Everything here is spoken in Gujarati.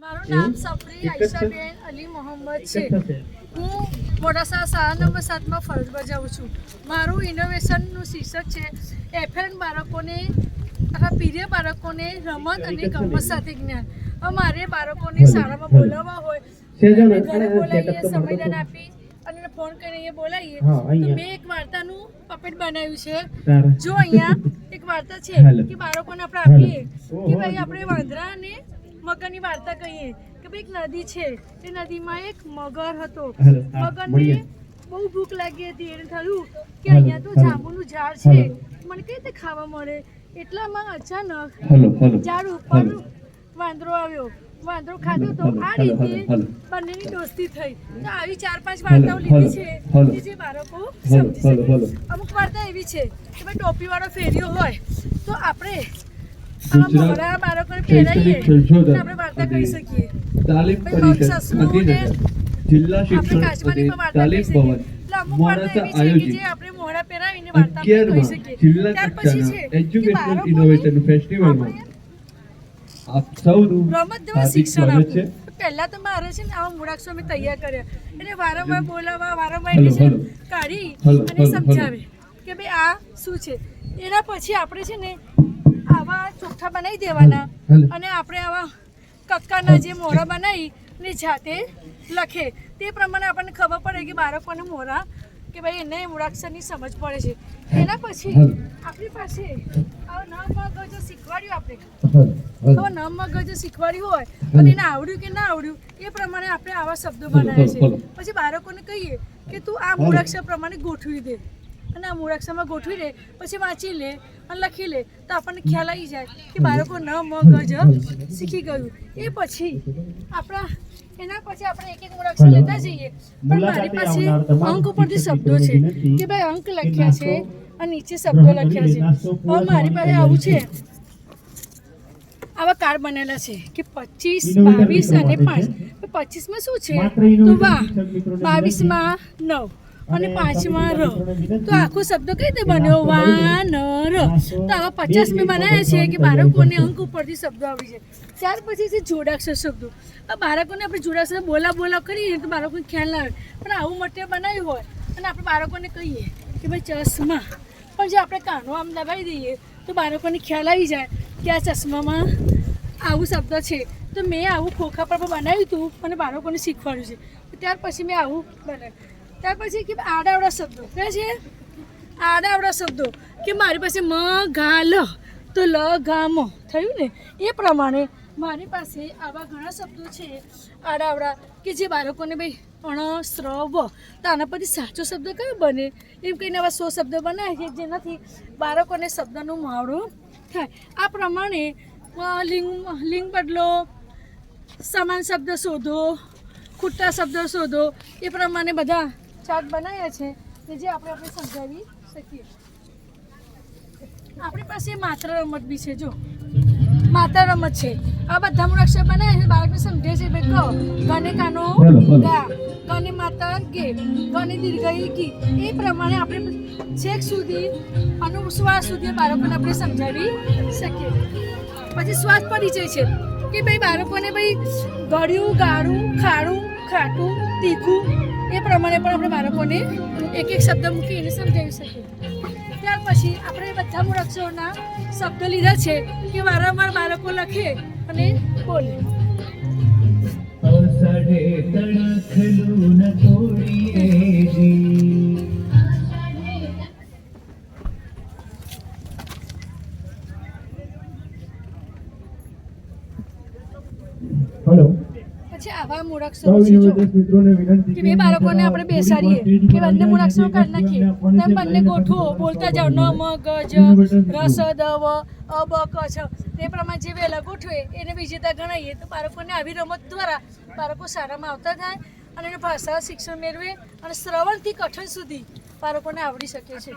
મારું નામ સફરી આયશાબેન અલી મોહમ્મદ છે. હું મોડાસા શાળા નંબર 7 માં ફરજ બજાવું છું. મારું ઇનોવેશનનું શીર્ષક છે એફએન બાળકોને પીરિયડ બાળકોને રમત અને ગમત સાથે જ્ઞાન. અમારે બાળકોને શાળામાં બોલાવવા હોય ઘરે બોલાવીએ, સંમેલન આપી અને ફોન કરીને બોલાવીએ તો મેં એક વાર્તાનું પપેટ બનાવ્યું છે. જો અહીંયા એક વાર્તા છે કે બાળકોને આપણે આપીએ કે ભાઈ આપણે વાંદરા અને મગરની વાર્તા કહીએ કે ભાઈ એક નદી છે, એ નદીમાં એક મગર હતો. મગરને બહુ ભૂખ લાગી હતી. એને થયું કે અહીંયા તો જાંબુનું ઝાડ છે, મને કઈ રીતે ખાવા મળે. એટલામાં અચાનક ઝાડ ઉપર વાંદરો આવ્યો. વાંદરો ખાધો તો આ રીતે બંનેની દોસ્તી થઈ. તો આવી 4-5 વાર્તાઓ લીધી છે કે જે બાળકો સમજી શકે. અમુક વાર્તા એવી છે કે ભાઈ ટોપીવાળો ફેરિયો હોય તો આપણે મોરા બાળકોને પહેરાવીએ આપણે વાર્તા કહી શકીએ. જિલ્લા શિક્ષણ તાલીમ ભવન મોડાસા આયોજિત 11મા જિલ્લા કક્ષાના એજ્યુકેશનલ ઇનોવેશન ફેસ્ટિવલમાં આપ સૌનું હાર્દિક સ્વાગત છે. પહેલા તો મારે છે ને આવા મૂળાક્ષરો મેં તૈયાર કર્યા, એને વારંવાર બોલાવવા, વારંવાર કાઢી અને સમજાવે કે ભાઈ આ શું છે. એના પછી આપણે છે ને આવા ચોખ્ઠા બનાવી દેવાના અને આપણે આવા કક્કાના જે મોરા બનાવી ને જાતે લખે. તે પ્રમાણે આપણને ખબર પડે કે બાળકોને મોરા કે ભાઈ એને મૂળાક્ષરની સમજ પડે છે. એના પછી આપણી પાસે આવા નમગજ શીખવાડ્યું. આપણે નમગજ શીખવાડ્યું હોય અને એને આવડ્યું કે ના આવડ્યું એ પ્રમાણે આપણે આવા શબ્દો બનાવ્યા છે. પછી બાળકોને કહીએ કે તું આ મૂળાક્ષર પ્રમાણે ગોઠવી દે અને આ મૂળાક્ષરમાં ગોઠવી દે, પછી વાંચી લે અને લખી લે તો આપણને ખ્યાલ આવી જાય કે બાળકો નમગજ શીખી ગયું. એ પછી એના પછી આપણે એક મૂળાક્ષર લેતા જઈએ. પણ મારી પાસે અંક ઉપરથી શબ્દો છે કે ભાઈ અંક લખ્યા છે અને નીચે શબ્દો લખ્યા છે. હવે મારી પાસે આવું છે, આવા કાર્ડ બનેલા છે કે 25, 22 અને 5. 25માં શું છે તો વાહ, 22માં નવ અને 5માં ર. તો આખો શબ્દ કઈ રીતે બન્યો? વાનર. તો આવા 50 મેં બનાવ્યા છે કે બાળકોને અંક ઉપરથી શબ્દો આવી જાય. ત્યાર પછી છે જોડાક્ષર શબ્દો. આ બાળકોને આપણે જોડાક્ષર બોલા કરીએ તો બાળકોને ખ્યાલ ના આવે. પણ આવું મટીરિયલ બનાવ્યું હોય અને આપણે બાળકોને કહીએ કે ભાઈ ચશ્મા, પણ જો આપણે કાનો આમ દબાવી દઈએ તો બાળકોને ખ્યાલ આવી જાય કે આ ચશ્મામાં આવું શબ્દ છે. તો મેં આવું ખોખા પર બનાવ્યું હતું અને બાળકોને શીખવાડ્યું છે. ત્યાર પછી મેં આવું બનાવ્યું. ત્યાર પછી કે આડાવડા શબ્દો કયા છે? આડાવડા શબ્દો કે મારી પાસે મ ઘા લ તો લ ઘા મ થયું ને. એ પ્રમાણે મારી પાસે આવા ઘણા શબ્દો છે આડાવડા કે જે બાળકોને ભાઈ અણ સ્રવ. તો આના પરથી સાચો શબ્દ કયો બને એમ કહીને આવા 100 શબ્દો બનાવે છે જેનાથી બાળકોને શબ્દનું મહાવરો થાય. આ પ્રમાણે લિંગ બદલો, સમાન શબ્દ શોધો, ખોટા શબ્દ શોધો, એ પ્રમાણે બધા ચાર્ટ બનાવ્યા છે કે જે આપણે સમજાવી શકીએ. આપણી પાસે માત્ર રમત બી છે. જો માત્ર રમત છે, આ બધા મૂળાક્ષર બનાવ્યા છે, બાળકને સમજે છે. ભાઈ કહો ગને કાનો ગા, ગને માતા ગે, ગને દીર્ઘઈ ગી. એ પ્રમાણે આપણે છેક સુધી અનુસ્વાર સુધી બાળકોને આપણે સમજાવી શકીએ. પછી શ્વાસ પરિચય છે કે ભાઈ બાળકોને ભાઈ ગળ્યું, ગાળું, ખાડું, ખાટું, તીખું એ પ્રમાણે પણ આપણે બાળકોને એક શબ્દ મૂકીને સમજાવી શકીએ. ત્યાર પછી આપણે બધા મૂળાક્ષરોના શબ્દ લીધા છે કે વારંવાર બાળકો લખે અને બોલે. પછી આવા મૂળાક્ષરો કે બે બાળકોને આપણે બેસાડીએ કે બંને મૂળાક્ષરો કાઢી નાખીએ, તેમ બંને ગોઠવો, બોલતા જાઓ ન મ ગ જ રસ દ વ અ બ ક છ. તે પ્રમાણે જે વહેલા ગોઠવે એને વિજેતા ગણાવીએ. તો બાળકોને આવી રમત દ્વારા બાળકો શાળામાં આવતા થાય અને ભાષા શિક્ષણ મેળવે અને શ્રવણથી કઠણ સુધી બાળકોને આવડી શકે છે.